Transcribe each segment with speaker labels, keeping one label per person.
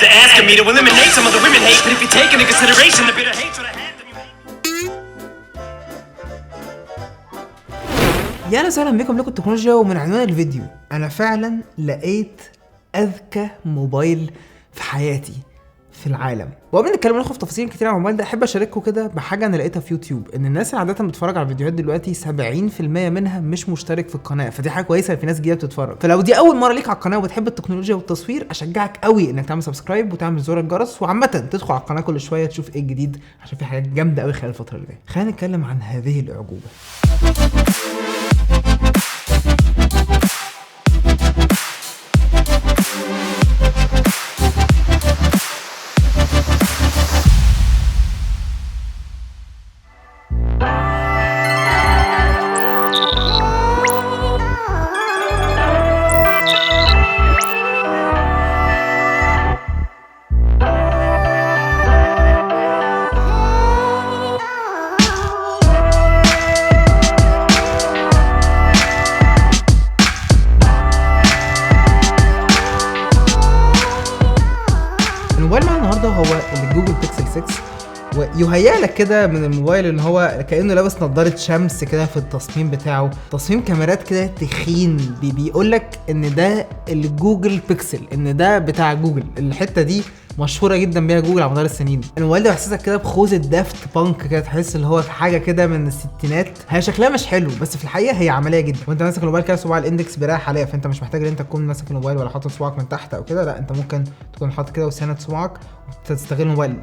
Speaker 1: to asking me to eliminate some of the women hate, but if you take into consideration the bitter hatred I had, then you
Speaker 2: يا اهلا وسهلا بكم لكم التكنولوجيا. ومن عنوان الفيديو انا فعلا لقيت اذكى موبايل في حياتي في العالم. وقبل ما نتكلم وناخد تفاصيل كتير عن الموبايل ده احب اشارككم كده بحاجه انا لقيتها في يوتيوب، ان الناس اللي عاده بتتفرج على الفيديوهات دلوقتي 70% منها مش مشترك في القناه، فدي حاجه كويسه في ناس جديده بتتفرج. فلو دي اول مره ليك على القناه وبتحب التكنولوجيا والتصوير اشجعك قوي انك تعمل سبسكرايب وتعمل زر الجرس، وعامه تدخل على القناه كل شويه تشوف ايه الجديد عشان في حاجات جامده قوي خلال الفتره اللي جايه. خلينا نتكلم عن هذه الاعجوبه. الموبايل معانا النهارده هو الجوجل بيكسل 6، ويهيأ لك كده من الموبايل ان هو كأنه لابس نظارة شمس كده في التصميم بتاعه، تصميم كاميرات كده تخين بيقول لك ان ده الجوجل بيكسل، ان ده بتاع جوجل. الحتة دي مشهوره جدا بيها جوجل على مدار السنين. الموبايل ده بيحسسك كده بخوذه دافت بانك كده، تحس اللي هو حاجه كده من الستينات. هي شكلها مش حلو بس في الحقيقه هي عمليه جدا، وانت ماسك الموبايل كده صباع الاندكس براحه عليها، فانت مش محتاج ان انت تكون ماسك الموبايل ولا حاطط صباعك من تحت او كده، لا انت ممكن تكون حاطط كده وساند صباعك وتستغل الموبايل.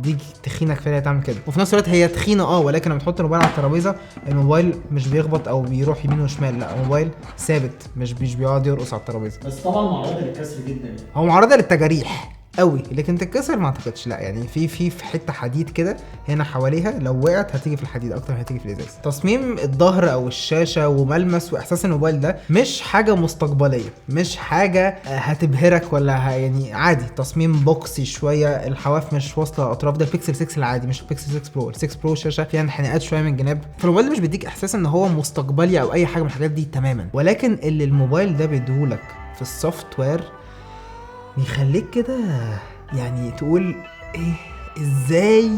Speaker 2: دي تخينه كفايه تعمل كده، وفي نفس الوقت هي تخينه ولكن لما تحط الموبايل على الترابيزه الموبايل مش بيخبط او بيروح يمين وشمال، لا الموبايل ثابت مش بيقعد يرقص على الترابيزه.
Speaker 3: بس طبعا معرضه للكسر جدا،
Speaker 2: هو معرضه للتجاريح قوي لكن تتكسر ما اعتقدش، لا يعني في حته حديد كده هنا حواليها، لو وقعت هتيجي في الحديد اكتر ما هتيجي في الازاز. تصميم الظهر او الشاشه وملمس واحساس الموبايل ده مش حاجه مستقبليه، مش حاجه هتبهرك ولا يعني عادي، تصميم بوكسي شويه، الحواف مش واصله الاطراف. ده البيكسل 6 العادي مش البيكسل 6 برو. ال6 برو شاشه فيها انحناءات شويه من الجناب، فالموبايل ده مش بيديك احساس ان هو مستقبلي او اي حاجه من الحاجات دي تماما، ولكن اللي الموبايل ده بيديهولك في السوفت وير بيخليك كده يعني تقول ايه، ازاي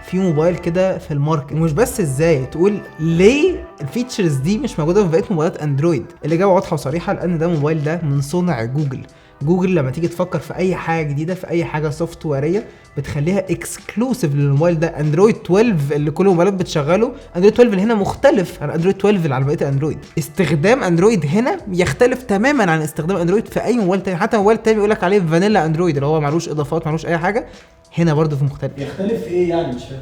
Speaker 2: في موبايل كده في الماركت؟ ومش بس ازاي، تقول ليه الفيتشرز دي مش موجوده في بقيه موبايلات اندرويد. الاجابه واضحه وصريحه، لان ده موبايل ده من صنع جوجل. جوجل لما تيجي تفكر في اي حاجه جديده، في اي حاجه سوفت ويريه، بتخليها اكسكلوسيف للموبايل ده. اندرويد 12 اللي كل الموبايلات بتشغله، اندرويد 12 اللي هنا مختلف عن اندرويد 12 اللي على بقيه الاندرويد. استخدام اندرويد هنا يختلف تماما عن استخدام اندرويد في اي موبايل تاني، حتى موبايل تاني بيقول لك عليه فانيلا اندرويد اللي هو معلوش اضافات معلوش اي حاجه، هنا برضه في مختلف.
Speaker 3: يختلف في ايه يعني؟ مش فاهم.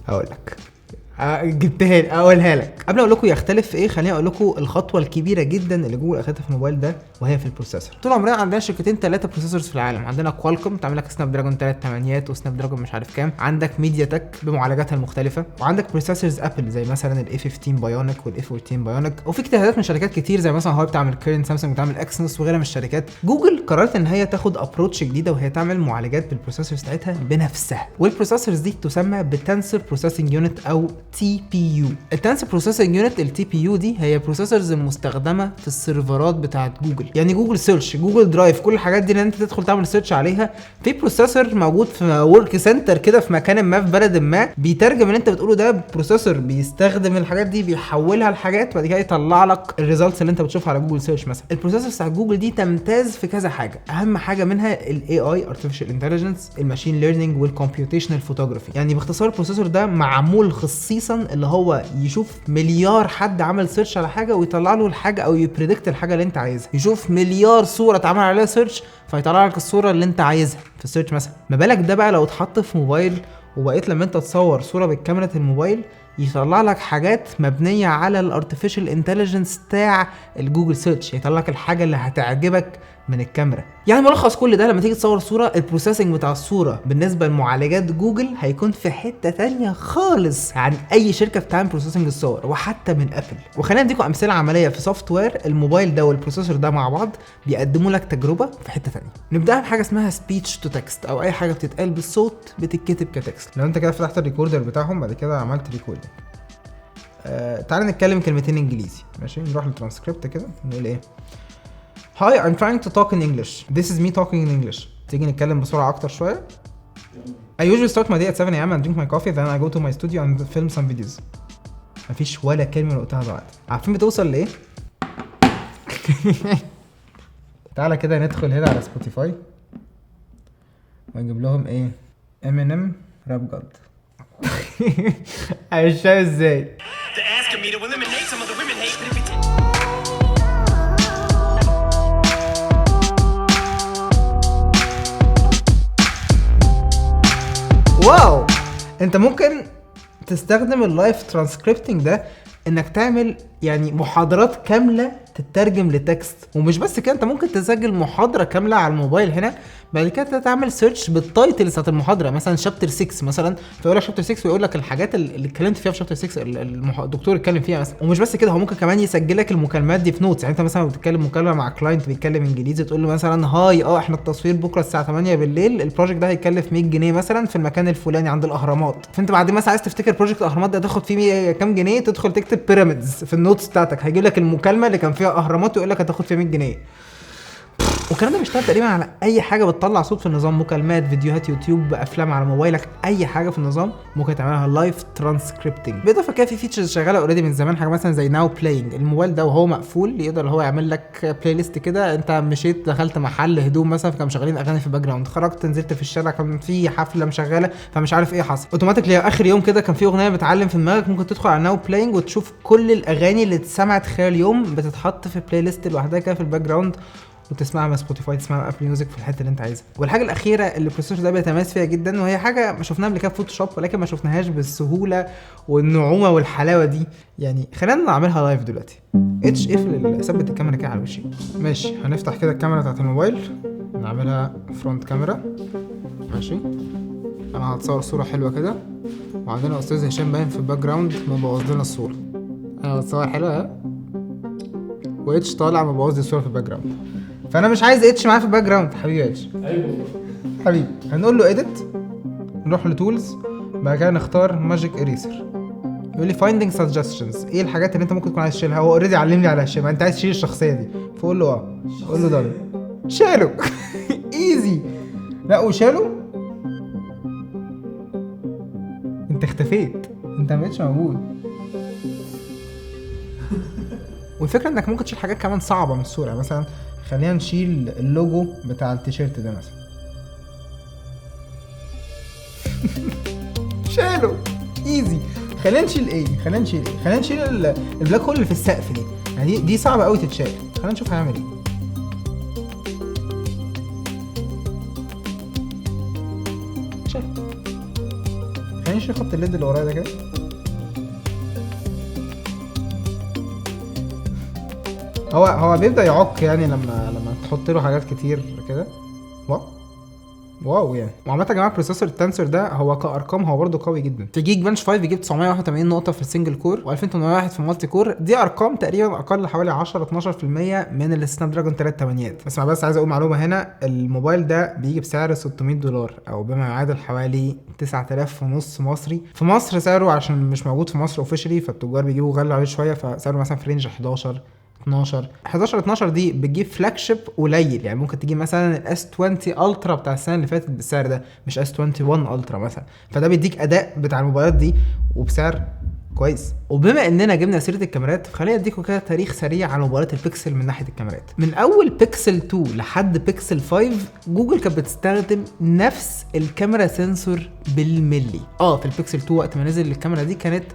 Speaker 2: هقول لك جبتها اقولها لك. قبل اقول لكم يختلف في ايه، خليني اقول لكم الخطوه الكبيره جدا اللي جوجل اخدتها في الموبايل ده، وهي في البروسيسور. طول عمرنا عندنا شركتين 3 بروسيسورز في العالم، عندنا كوالكوم تعمل لك سناب دراجون 3 8 وسناب دراجون مش عارف كام، عندك ميديا تك بمعالجاتها المختلفه، وعندك بروسيسورز ابل زي مثلا الاي 15 بايونيك والاي 14 بايونيك، وفي اجتهادات من شركات كتير زي مثلا هواوي بتعمل كيرن، سامسونج بتعمل اكسنس وغيرها من الشركات. جوجل قررت ان هي تاخد ابروتش جديده وهي تعمل معالجات بالبروسيسورز بتاعتها بنفسها، والبروسيسورز دي تسمى بالتنسر بروسيسنج يونت او تي بي يو. التنسر بروسيسنج يونت التي بي يو دي هي بروسيسورز المستخدمه في السيرفرات بتاعت جوجل، يعني جوجل سيرش، جوجل درايف، كل الحاجات دي اللي انت تدخل تعمل سيرش عليها، في بروسيسور موجود في ورك سنتر كده في مكان ما في بلد ما، بيترجم اللي انت بتقوله ده بروسيسور بيستخدم الحاجات دي بيحولها لحاجات وبعد كده يطلع لك الريزلتس اللي انت بتشوفها على جوجل سيرش مثلا. البروسيسور بتاع جوجل دي تمتاز في كذا حاجه، اهم حاجه منها الاي اي ارتفيشال انتليجنس، الماشين ليرنينج والكمبيوتيشنال فوتوغرافي. يعني باختصار البروسيسور ده معمول خصيصا اللي هو يشوف مليار حد عمل سيرش على حاجه ويطلع له الحاجه او يبريدكت الحاجه اللي انت عايزها، يشوف مليار صوره اتعمل عليها سيرش فيطلع لك الصوره اللي انت عايزها في السيرش مثلا. ما بالك ده بقى لو اتحط في موبايل وبقيت لما انت تصور صوره بالكاميرا الموبايل يطلع لك حاجات مبنيه على الارتفيشال انتليجنس بتاع الجوجل سيرش، يطلع لك الحاجه اللي هتعجبك من الكاميرا. يعني ملخص كل ده، لما تيجي تصور صوره البروسيسنج بتاع الصوره بالنسبه لمعالجات جوجل هيكون في حته تانية خالص عن اي شركه بتعمل بروسيسنج الصور وحتى من ابل. وخلينا نديكم امثله عمليه في سوفت وير الموبايل ده والبروسيسور ده مع بعض بيقدموا لك تجربه في حته تانية. نبداها بحاجه اسمها سبيتش تو تكست، او اي حاجه بتتقال بالصوت بتتكتب كتكست. لو انت كده فتحت الريكوردر بتاعهم بعد كده عملت ريكوردنج، تعال نتكلم كلمتين انجليزي، ماشي؟ نروح للترانسكريبت كده نقول ايه. Hi, I'm trying to talk in English. This is me talking in English. تيجي نتكلم بسرعه اكتر شويه. I usually start my day at 7 a.m. and drink my coffee, then I go to my studio and film some videos. مفيش ولا كلمه اللي قلتها ضاعت. عارفين بتوصل لايه؟ تعالى كده ندخل هنا على سبوتيفاي ونجيب لهم ايه؟ Eminem راب جاد. مش فاهم ازاي.
Speaker 1: To ask me to eliminate some of the women hate, but if you take
Speaker 2: واو، انت ممكن تستخدم اللايف ترانسكريبتنج ده انك تعمل يعني محاضرات كامله تترجم لتكست. ومش بس كده، انت ممكن تسجل محاضره كامله على الموبايل هنا، بعد كده تعمل سيرش بالتايتل بتاعت المحاضره، مثلا شابتر 6 مثلا، فيقول لك شابتر 6 ويقول لك الحاجات اللي اتكلمت فيها في شابتر 6 الدكتور اتكلم فيها مثلا. ومش بس كده، هو ممكن كمان يسجل لك المكالمات دي في نوتس. يعني انت مثلا بتتكلم مكالمه مع كلاينت بيتكلم انجليزي، تقول له مثلا هاي احنا التصوير بكره الساعه 8 بالليل، البروجكت ده هيكلف 100 جنيه مثلا في المكان الفلاني عند الاهرامات. فانت بعدين مثلا عايز تفتكر بروجكت الاهرامات ده هتاخد فيه كام جنيه، تدخل تكتب بيراميدز في النوتس بتاعتك، هيجيب لك المكالمه اللي كان فيها اهرامات ويقول لك هتاخد فيها 100 جنيه. والكلام ده بيشتغل تقريبا على اي حاجه بتطلع صوت في النظام، مكالمات، فيديوهات يوتيوب، افلام على موبايلك، اي حاجه في النظام ممكن تعملها لايف ترانسكريبتنج. بالاضافه كده في فيتشرز شغاله اوريدي من زمان، حاجه مثلا زي ناو بلاينج. الموبايل ده وهو مقفول يقدر هو يعمل لك بلاي ليست كده، انت مشيت دخلت محل هدوم مثلا فكانوا مشغلين اغاني في الباك جراوند، خرجت نزلت في الشارع كان في حفله مشغله فمش عارف ايه حصل، اوتوماتيكلي اخر يوم كده كان في اغنيه بتعلم في دماغك، ممكن تدخل على ناو بلاينج وتشوف كل الاغاني اللي اتسمعت خلال اليوم بتتحط في بلاي ليست لوحدها كده في الباك جراوند، وتسمعها من سبوتيفاي، تسمعها من ابل ميوزك في الحته اللي انت عايزها. والحاجه الاخيره اللي البروسيسور ده بيتميز فيها جدا، وهي حاجه ما شفناها قبل كده في فوتوشوب ولكن ما شفناهاش بالسهوله والنعومه والحلاوه دي، يعني خلينا نعملها لايف دلوقتي. اقفل ثبت الكاميرا كده على وشي. ماشي، هنفتح كده الكاميرا بتاعت الموبايل، نعملها فرونت كاميرا. ماشي، انا هتصور صوره حلوه كده، وعندنا استاذ هشام باين في الباك جراوند مبوظ لنا الصوره. انا بتصور حلوه ها، واتش طالع مبوظ لي الصوره في الباك جراوند، فانا مش عايز اتش معايا في الباك جراوند. حبيبي اتش،
Speaker 3: ايوه
Speaker 2: حبيبي، هنقول له اديت، نروح لتولز، بعد كده نختار ماجيك اريسر. يقول لي فايندينج سجستشنز، ايه الحاجات اللي انت ممكن تكون عايز تشيلها؟ هو اوريدي علمني على الشيء، انت عايز تشيل الشخصيه دي، فقول له قول له ده شالو. ايزي. لا وشالو، انت اختفيت، انت ما بقتش موجود. والفكره انك ممكن تشيل حاجات كمان صعبه من الصوره، مثلا خلينا نشيل اللوجو بتاع التيشيرت ده مثلا. شالو ايزي. خلينا نشيل البلاك هول اللي في السقف دي، يعني دي صعبه قوي تتشال. خلينا نشوف هيعمل ايه. شال. خلينا نشيل خط الليد اللي ورايا ده كده. هو بيبدأ يعك يعني لما تحط له حاجات كتير كده. واو يعني. وعامة يا جماعة بروسيسور التنسور ده هو كأرقام هو برضه قوي جدا. في جيج بنش 5 بيجيب 981 نقطة في السنجل كور و2801 في المالتي كور، دي أرقام تقريبا أقل حوالي 10-12% من السناب دراجون 3800. بس عايز أقول معلومة هنا، الموبايل ده بيجي بسعر $600 أو بما يعادل حوالي 9500 مصري. في مصر سعره عشان مش موجود في مصر اوفيشلي، فالتجار بيجيبوا غالي عليه شوية، فسعره مثلا في رينج 11 دي بتجيب فلاج شيب قليل. يعني ممكن تجيب مثلا الاس 20 الترا بتاع السنه اللي فاتت بالسعر ده، مش اس 21 الترا مثلا، فده بيديك اداء بتاع الموبايلات دي وبسعر كويس. وبما اننا جبنا سيره الكاميرات، فخلينا اديكم كده تاريخ سريع على موبايلات البيكسل من ناحيه الكاميرات. من اول بيكسل 2 لحد بيكسل 5 جوجل كانت بتستخدم نفس الكاميرا سنسور بالملي. في البيكسل 2 وقت ما نزل الكاميرا دي كانت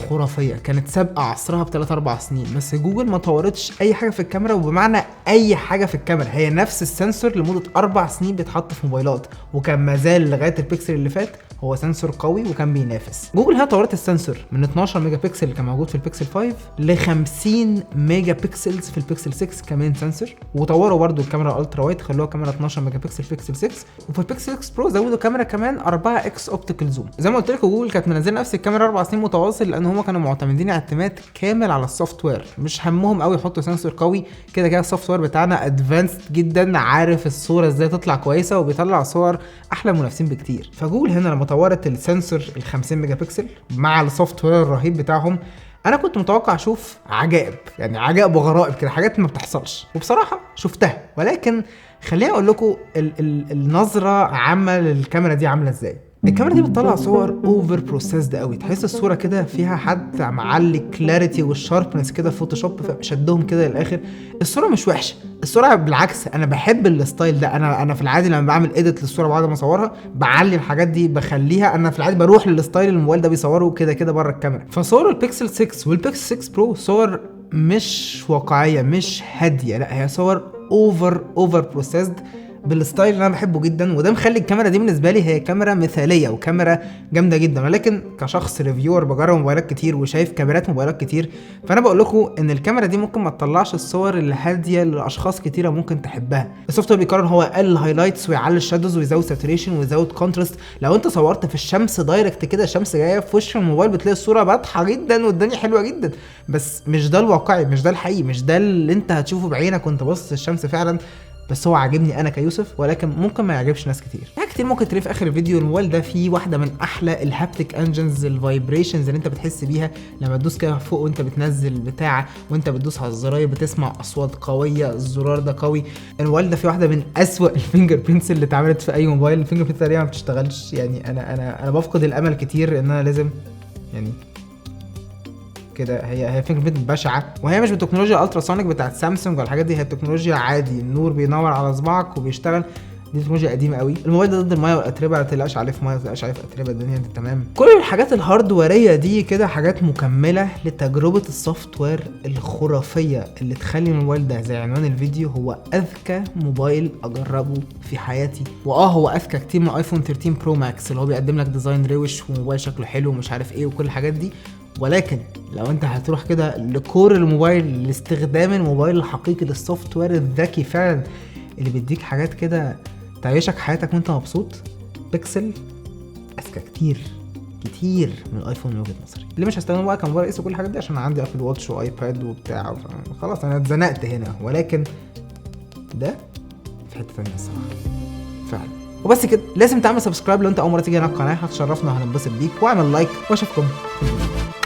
Speaker 2: خرافيه، كانت سابقه عصرها ب3-4 سنين. بس جوجل ما طورتش اي حاجه في الكاميرا، وبمعنى اي حاجه في الكاميرا، هي نفس السنسور لمده 4 سنين بيتحط في موبايلات، وكان مازال لغايه البيكسل اللي فات هو سنسور قوي وكان بينافس. جوجل هنا طورت السنسور من 12 ميجا بكسل اللي كان موجود في البيكسل 5 ل 50 ميجا بكسلز في البيكسل 6 كمان سنسور، وطوروا برده الكاميرا الالترا وايد، خلوها كاميرا 12 ميجا بكسل في البيكسل 6، وفي البيكسل 6 برو زودوا كاميرا كمان 4x اوبتيكال زوم. زي ما قلت لكم جوجل كانت منزله نفس الكاميرا 4 سنين متواصل، لان هم كانوا معتمدين اعتماد كامل على السوفت وير، مش همهم قوي يحطوا سنسور قوي. كده السوفت وير بتاعنا ادفانسد جدا، عارف الصوره ازاي تطلع كويسه وبيطلع صور احلى منافسين بكتير. فجوجل هنا لما طورت السنسور ال 50 ميجا بكسل مع السوفت وير الرهيب بتاعهم، انا كنت متوقع اشوف عجائب، يعني عجائب وغرائب كده، حاجات ما بتحصلش، وبصراحه شفتها. ولكن خليني اقول لكم النظره عامه للكاميرا دي عامله ازاي. الكاميرا دي بتطلع صور اوفر بروسيسد قوي، تحس الصوره كده فيها حد معلي كلاريتي والشاربنس كده في فوتوشوب فشدهم كده للاخر. الصوره مش وحشه، الصوره بالعكس انا بحب الستايل ده. انا في العادي لما بعمل اديت للصوره بعد ما اصورها بعلي الحاجات دي بخليها. انا في العادي بروح للستايل الموبايل ده بيصوره كده بره الكاميرا. فصور البيكسل 6 والبيكسل 6 برو صور مش واقعيه، مش هاديه، لا هي صور اوفر بروسيسد بالستايل اللي انا بحبه جدا. وده مخلي الكاميرا دي بالنسبه لي هي كاميرا مثاليه وكاميرا جامده جدا. ولكن كشخص ريفيور بجرب موبايلات كتير وشايف كاميرات موبايلات كتير، فانا بقول لكم ان الكاميرا دي ممكن ما تطلعش الصور الهاديه اللي اشخاص كتيره ممكن تحبها. السوفت وير بيقرر هو يقلل الهايلايتس ويعلي الشادوز ويزود ساتوريشن ويزود كونتراست. لو انت صورت في الشمس دايركت كده، الشمس جايه في وش الموبايل، بتلاقي الصوره واضحه جدا والدنيا حلوه جدا، بس مش ده الواقعي، مش ده الحقيقي، مش ده اللي انت هتشوفه بعينك وانت باصص الشمس فعلا. بس هو عاجبني انا كيوسف، ولكن ممكن ما يعجبش ناس كتير. حاجات كتير ممكن تلاقي في اخر الفيديو. الموبايل ده فيه واحده من احلى الهابتيك انجنز، الفايبريشنز اللي انت بتحس بيها لما تدوس كده فوق وانت بتنزل البتاع، وانت بتدوس على الزراير بتسمع اصوات قويه، الزرار ده قوي. الموبايل ده فيه واحده من اسوأ الفينجر برينتس اللي اتعملت في اي موبايل. الفينجر برينت تقريبا ما بتشتغلش، يعني انا بفقد الامل كتير ان انا لازم يعني كده. هي فينجر برينت بشعه، وهي مش بالتكنولوجيا الالترا سونيك بتاعت سامسونج ولا الحاجات دي، هي التكنولوجيا عادي، النور بينور على صباعك وبيشتغل. دي تكنولوجيا قديمه قوي. الموبايل ده ضد الميه والاتربه، ما تقلقش عليه في ميه، ما تقلقش عليه في اتربه، الدنيا انت تمام. كل الحاجات الهاردويريه دي كده حاجات مكمله لتجربه السوفت وير الخرافيه اللي تخلي الموبايل ده زي عنوان الفيديو هو اذكى موبايل اجربه في حياتي. هو اذكى كتير من ايفون 13 برو ماكس اللي هو بيقدم لك ديزاين روش وموبايل شكله حلو ومش عارف ايه وكل الحاجات دي. ولكن لو انت هتروح كده لكور الموبايل، لاستخدام الموبايل الحقيقي للسوفت وير الذكي فعلا اللي بيديك حاجات كده تعيشك حياتك وانت مبسوط، بيكسل اذكى كتير من الايفون من وجهه نظري. اللي مش هستخدمه بقى كموبايل رئيسي وكل الحاجات دي عشان عندي ابل واتش وايباد وبتاع، خلاص انا اتزنقت هنا. ولكن ده في حته ثانيه الصراحه فعلا. وبس كده، لازم تعمل سبسكرايب لو انت اول مره تيجي هنا القناه، هتشرفنا وهننبسط بيك، واعمل لايك واشوفكم في الفيديو.